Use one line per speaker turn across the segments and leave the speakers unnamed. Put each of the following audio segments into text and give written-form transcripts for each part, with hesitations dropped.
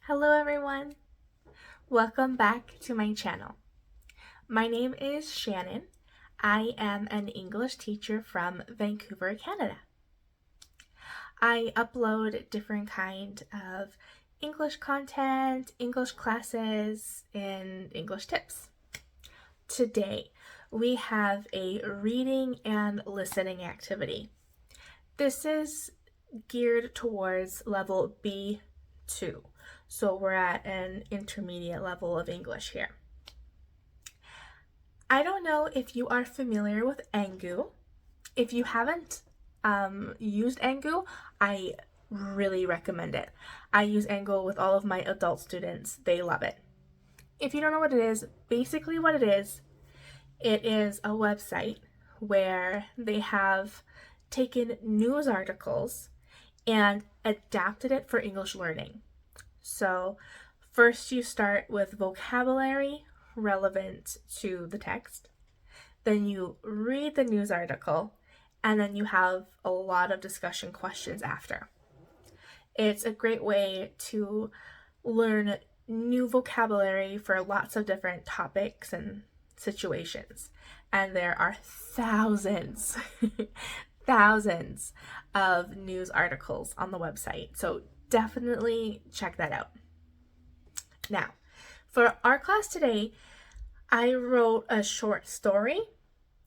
Hello everyone! Welcome back to my channel. My name is Shannon. I am an English teacher from Vancouver, Canada. I upload different kind of English content, English classes, and English tips. Today, we have a reading and listening activity. This is geared towards level B2. So we're at an intermediate level of English here. I don't know if you are familiar with Angu. If you haven't used Angu, I really recommend it. I use Angu with all of my adult students. They love it. If you don't know what it is, basically what it is a website where they have taken news articles and adapted it for English learning. So first you start with vocabulary relevant to the text, then you read the news article, and then you have a lot of discussion questions after. It's a great way to learn new vocabulary for lots of different topics and situations. And there are thousands, thousands of news articles on the website. So definitely check that out. Now, for our class today, I wrote a short story.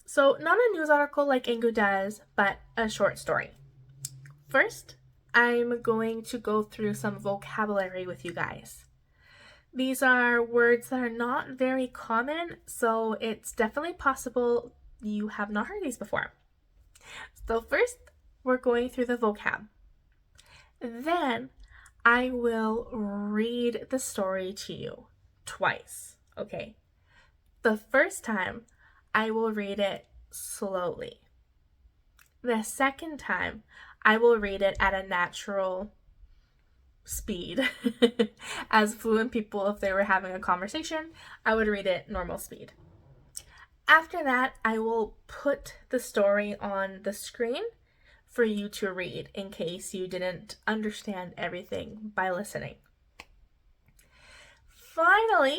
So not a news article like Angu does, but a short story. First, I'm going to go through some vocabulary with you guys. These are words that are not very common, so it's definitely possible you have not heard these before. So first, we're going through the vocab. Then I will read the story to you twice, okay? The first time, I will read it slowly. The second time, I will read it at a natural speed. As fluent people, if they were having a conversation, I would read it normal speed. After that, I will put the story on the screen for you to read in case you didn't understand everything by listening. Finally,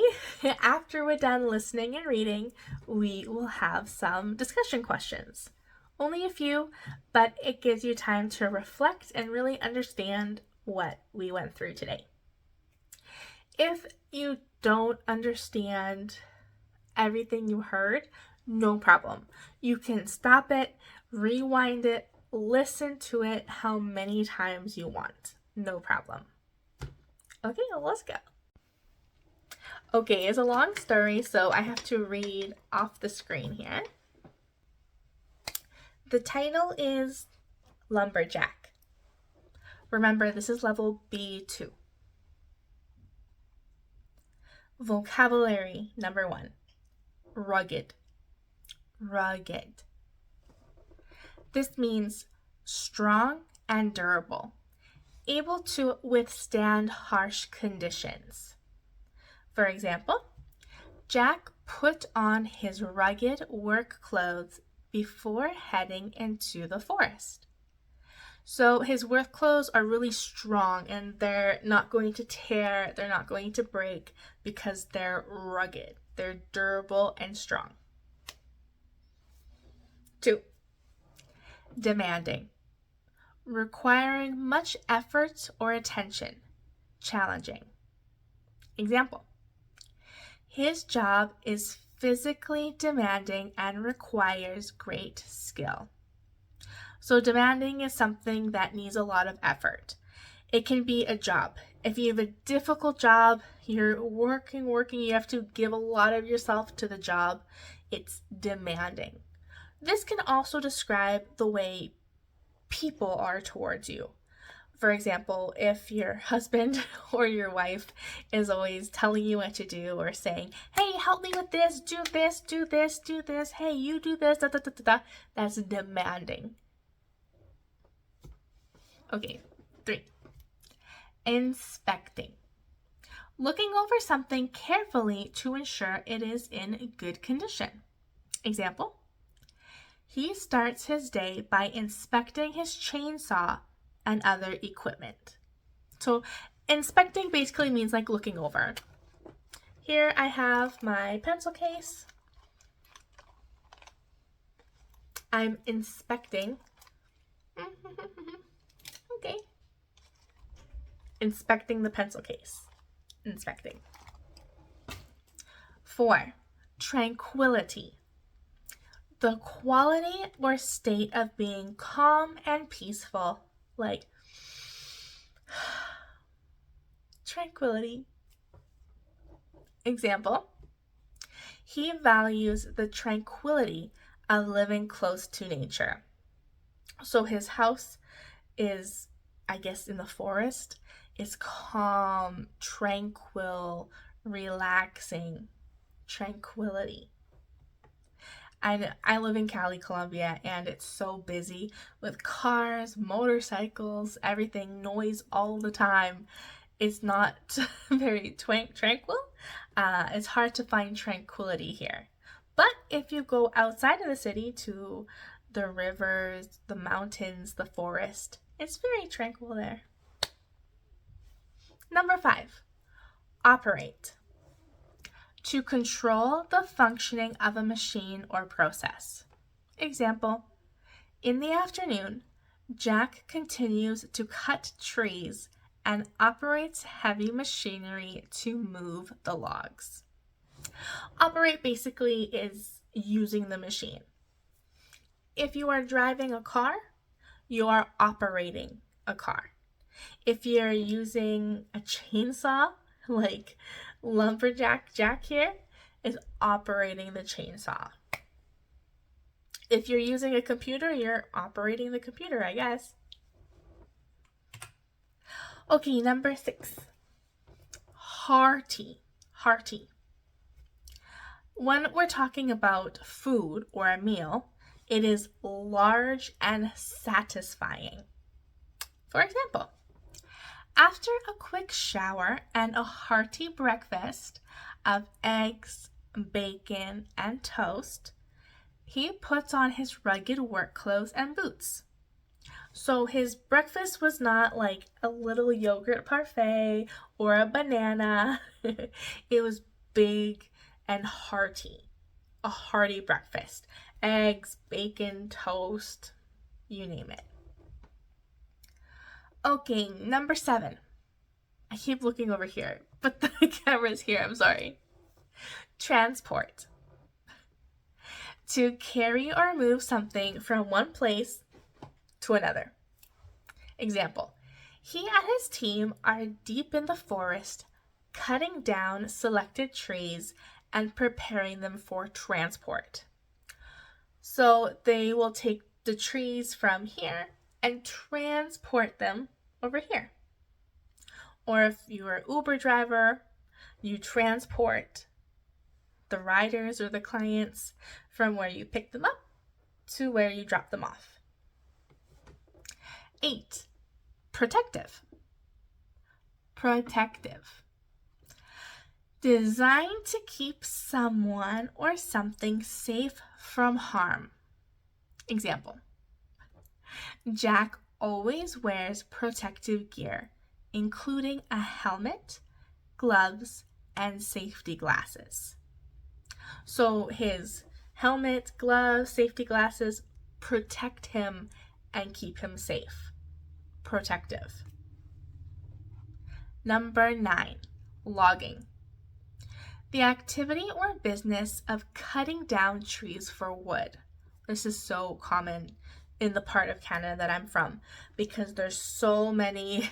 after we're done listening and reading, we will have some discussion questions. Only a few, but it gives you time to reflect and really understand what we went through today. If you don't understand everything you heard, no problem. You can stop it, rewind it, listen to it how many times you want. No problem. Okay, let's go. Okay, it's a long story, so I have to read off the screen here. The title is Lumberjack. Remember, this is level B2. Vocabulary number 1. Rugged. Rugged. This means strong and durable, able to withstand harsh conditions. For example, Jack put on his rugged work clothes before heading into the forest. So his work clothes are really strong and they're not going to tear, they're not going to break because they're rugged. They're durable and strong. 2. Demanding. Requiring much effort or attention. Challenging. Example. His job is physically demanding and requires great skill. So demanding is something that needs a lot of effort. It can be a job. If you have a difficult job, you're working, you have to give a lot of yourself to the job, it's demanding. This can also describe the way people are towards you. For example, if your husband or your wife is always telling you what to do or saying, hey, help me with this, do this, do this, do this, hey, you do this, da, da, da, da, da, that's demanding. Okay, 3. Inspecting. Looking over something carefully to ensure it is in good condition. Example. He starts his day by inspecting his chainsaw and other equipment. So Inspecting basically means like looking over. Here I have my pencil case. I'm inspecting. Okay. Inspecting the pencil case. Inspecting. 4. Tranquility. The quality or state of being calm and peaceful, like tranquility. Example, he values the tranquility of living close to nature. So his house is, I guess, in the forest. It's calm, tranquil, relaxing, tranquility. I live in Cali, Colombia, and it's so busy with cars, motorcycles, everything, noise all the time. It's not very tranquil. It's hard to find tranquility here. But if you go outside of the city to the rivers, the mountains, the forest, it's very tranquil there. Number 5, operate. To control the functioning of a machine or process. Example, in the afternoon, Jack continues to cut trees and operates heavy machinery to move the logs. Operate basically is using the machine. If you are driving a car, you are operating a car. If you're using a chainsaw, like Lumberjack Jack here is operating the chainsaw. If you're using a computer, you're operating the computer, I guess. Okay, number 6. Hearty. Hearty. When we're talking about food or a meal, it is large and satisfying. For example, after a quick shower and a hearty breakfast of eggs, bacon, and toast, he puts on his rugged work clothes and boots. So his breakfast was not like a little yogurt parfait or a banana. It was big and hearty. A hearty breakfast. Eggs, bacon, toast, you name it. Okay, number 7. I keep looking over here, but the camera's here, I'm sorry. Transport. To carry or move something from one place to another. Example, he and his team are deep in the forest, cutting down selected trees and preparing them for transport. So they will take the trees from here and transport them over here. Or if you're an Uber driver, you transport the riders or the clients from where you pick them up to where you drop them off. 8. Protective. Protective. Designed to keep someone or something safe from harm. Example, Jack always wears protective gear, including a helmet, gloves, and safety glasses. So his helmet, gloves, safety glasses protect him and keep him safe. Protective. Number 9, logging. The activity or business of cutting down trees for wood. This is so common in the part of Canada that I'm from because there's so many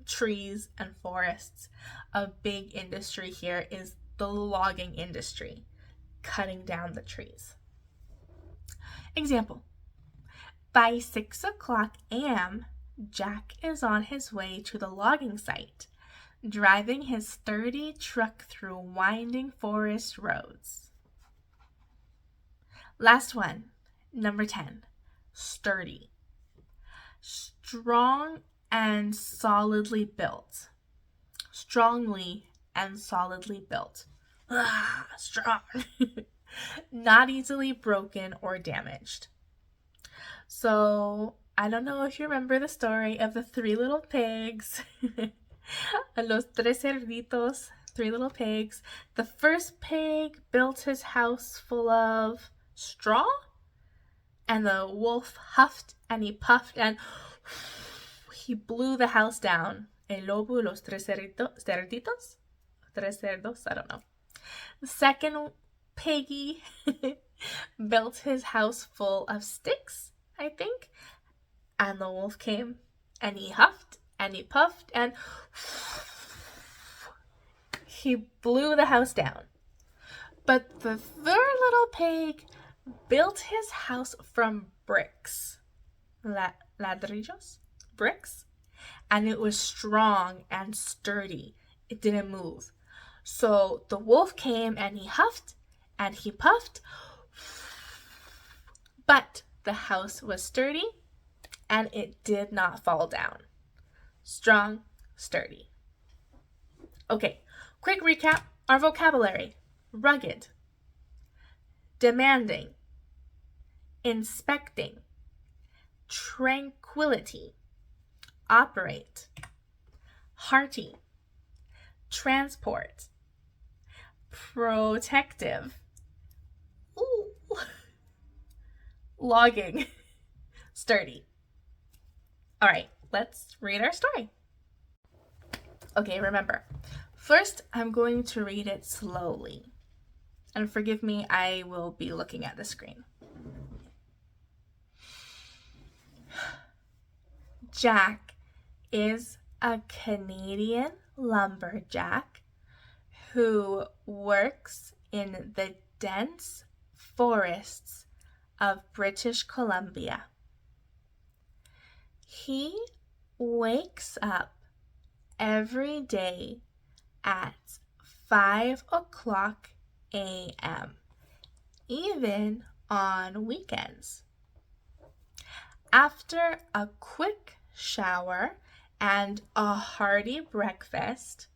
trees and forests. A big industry here is the logging industry, cutting down the trees. Example, by 6:00 a.m., Jack is on his way to the logging site, driving his sturdy truck through winding forest roads. Last one, number 10, sturdy. Strong and solidly built. Strongly and solidly built. Strong. Not easily broken or damaged. So, I don't know if you remember the story of the 3 little pigs. Los tres cerditos, three little pigs. The first pig built his house full of straw, and the wolf huffed and he puffed and he blew the house down. El lobo y los tres cerditos? Tres cerdos? I don't know. The second piggy built his house full of sticks, I think. And the wolf came and he huffed and he puffed and he blew the house down. But the third little pig built his house from bricks. Ladrillos? Bricks? And it was strong and sturdy. It didn't move. So the wolf came and he huffed and he puffed. But the house was sturdy and it did not fall down. Strong, sturdy. Okay, quick recap. Our vocabulary: rugged, demanding, inspecting, tranquility, operate, hearty, transport, protective, logging, sturdy. All right, let's read our story. Okay, remember, first I'm going to read it slowly. And forgive me, I will be looking at the screen. Jack is a Canadian lumberjack who works in the dense forests of British Columbia. He wakes up every day at 5 o'clock a.m., even on weekends. After a quick shower and a hearty breakfast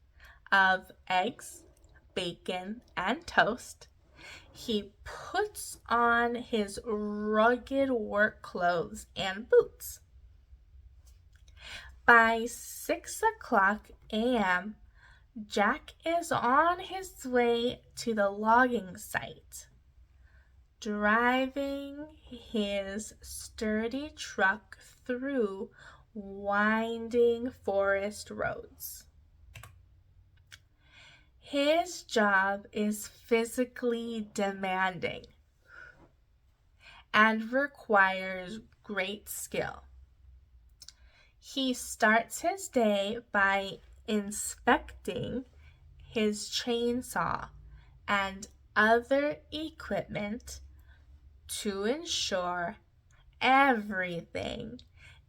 of eggs, bacon, and toast, he puts on his rugged work clothes and boots. By 6 o'clock a.m., Jack is on his way to the logging site, driving his sturdy truck through winding forest roads. His job is physically demanding and requires great skill. He starts his day by inspecting his chainsaw and other equipment to ensure everything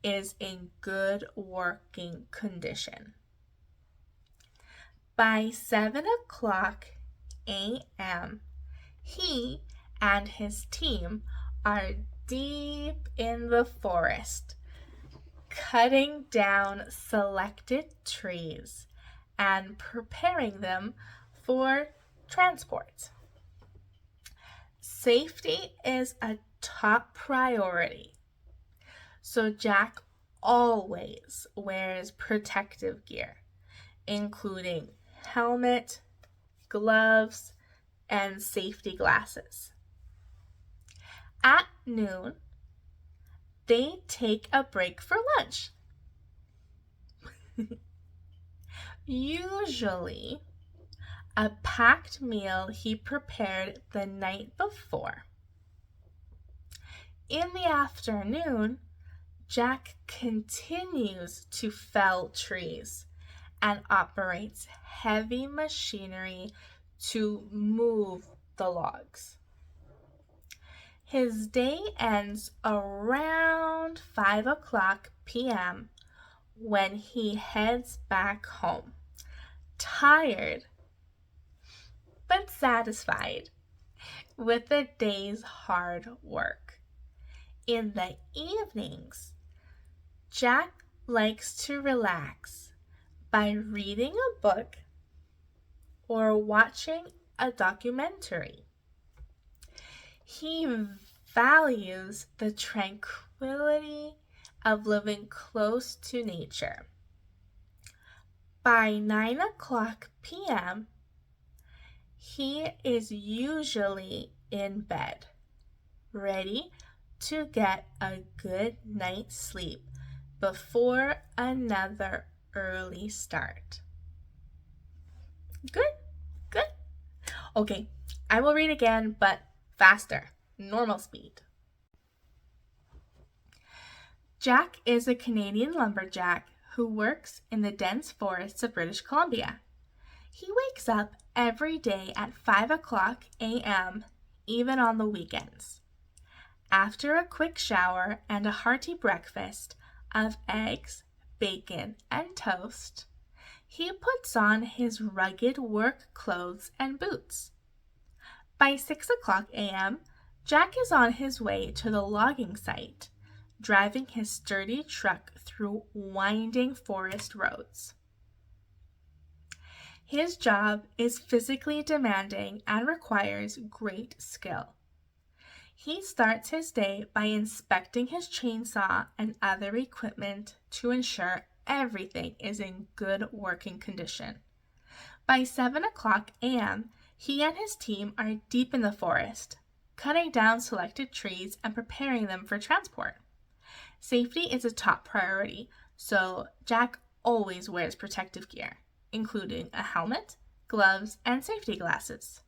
is in good working condition. By 7 o'clock a.m., he and his team are deep in the forest, cutting down selected trees and preparing them for transport. Safety is a top priority, so Jack always wears protective gear, including helmet, gloves, and safety glasses. At noon, they take a break for lunch. Usually, a packed meal he prepared the night before. In the afternoon, Jack continues to fell trees and operates heavy machinery to move the logs. His day ends around 5 o'clock p.m. when he heads back home, tired but satisfied with the day's hard work. In the evenings, Jack likes to relax by reading a book or watching a documentary. He values the tranquility of living close to nature. By 9 o'clock p.m., he is usually in bed, ready to get a good night's sleep before another early start. Good, good. Okay, I will read again, but faster, normal speed. Jack is a Canadian lumberjack who works in the dense forests of British Columbia. He wakes up every day at 5 o'clock a.m., even on the weekends. After a quick shower and a hearty breakfast of eggs, bacon, and toast, he puts on his rugged work clothes and boots. By 6 o'clock a.m., Jack is on his way to the logging site, driving his sturdy truck through winding forest roads. His job is physically demanding and requires great skill. He starts his day by inspecting his chainsaw and other equipment to ensure everything is in good working condition. By 7 o'clock a.m., he and his team are deep in the forest, cutting down selected trees and preparing them for transport. Safety is a top priority, so Jack always wears protective gear, including a helmet, gloves, and safety glasses.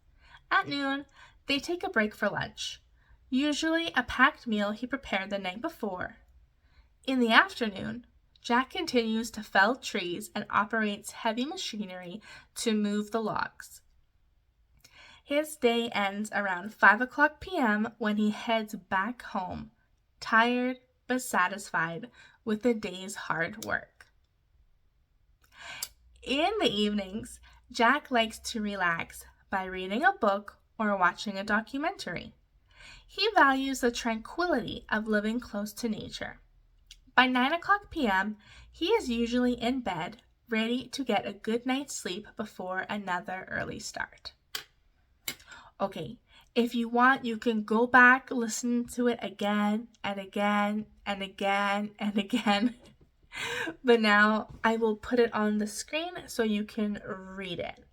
At noon, they take a break for lunch, usually a packed meal he prepared the night before. In the afternoon, Jack continues to fell trees and operates heavy machinery to move the logs. His day ends around 5 o'clock p.m. when he heads back home, tired but satisfied with the day's hard work. In the evenings, Jack likes to relax by reading a book or watching a documentary. He values the tranquility of living close to nature. By 9 o'clock p.m., he is usually in bed, ready to get a good night's sleep before another early start. Okay, if you want, you can go back, listen to it again and again and again and again. But now I will put it on the screen so you can read it.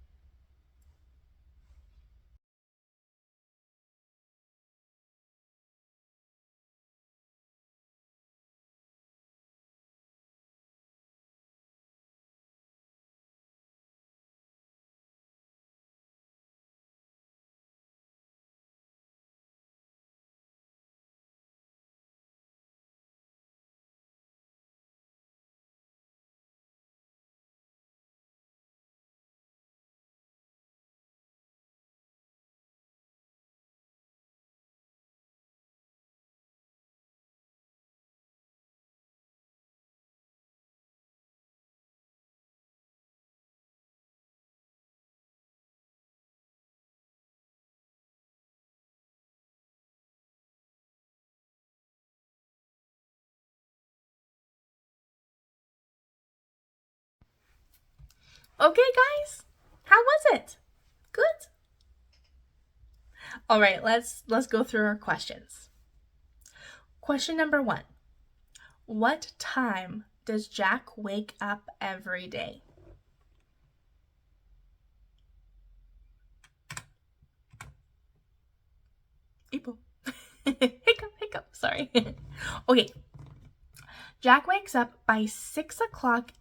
Okay, guys, how was it? Good? All right, let's go through our questions. Question number 1. What time does Jack wake up every day? Hiccup, sorry. Okay. Jack wakes up by 6 o'clock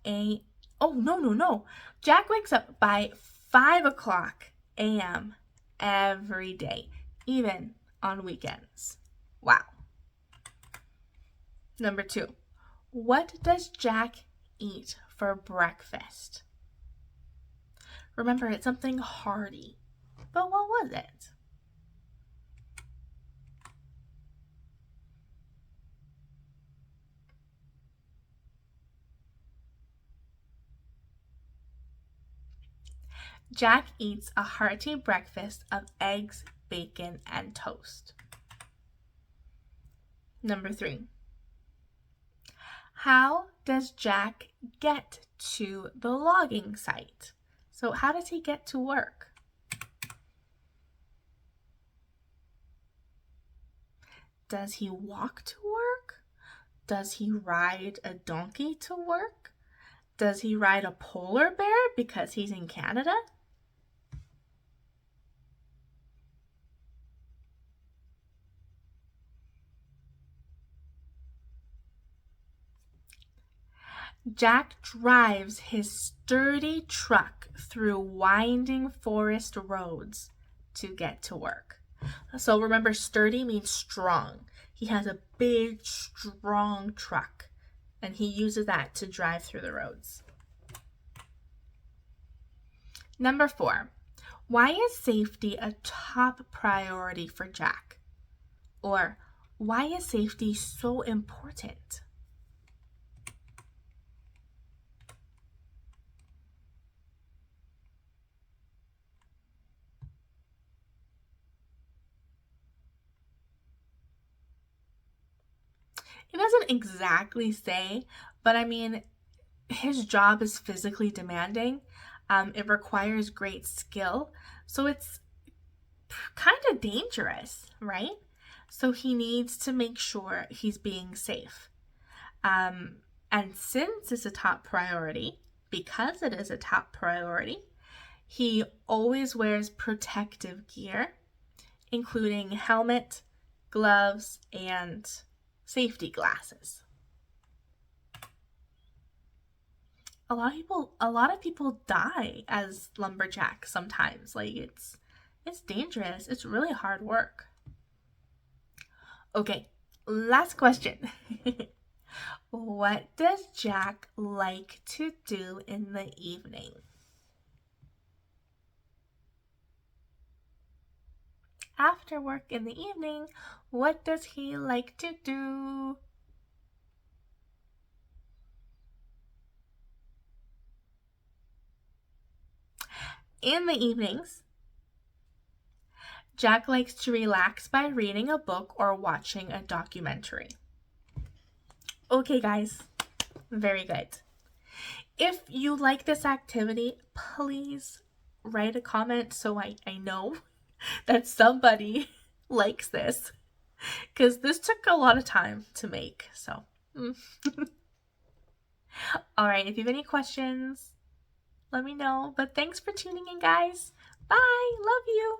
Oh, no. Jack wakes up by 5 o'clock a.m. every day, even on weekends. Wow. Number 2. What does Jack eat for breakfast? Remember, it's something hearty. But what was it? Jack eats a hearty breakfast of eggs, bacon, and toast. Number 3. How does Jack get to the logging site? So how does he get to work? Does he walk to work? Does he ride a donkey to work? Does he ride a polar bear because he's in Canada? Jack drives his sturdy truck through winding forest roads to get to work. So remember, sturdy means strong. He has a big, strong truck, and he uses that to drive through the roads. Number 4, why is safety a top priority for Jack? Or why is safety so important? It doesn't exactly say, but I mean, his job is physically demanding. It requires great skill. So it's kind of dangerous, right? So he needs to make sure he's being safe. And since it's a top priority, because it is a top priority, he always wears protective gear, including helmet, gloves, and safety glasses. A lot of people die as lumberjacks sometimes. Like it's dangerous. It's really hard work. Okay, last question. What does Jack like to do in the evening? After work in the evening, what does he like to do? In the evenings, Jack likes to relax by reading a book or watching a documentary. Okay, guys, very good. If you like this activity, please write a comment so I know that somebody likes this, because this took a lot of time to make. So, all right, if you have any questions, let me know. But thanks for tuning in, guys. Bye. Love you.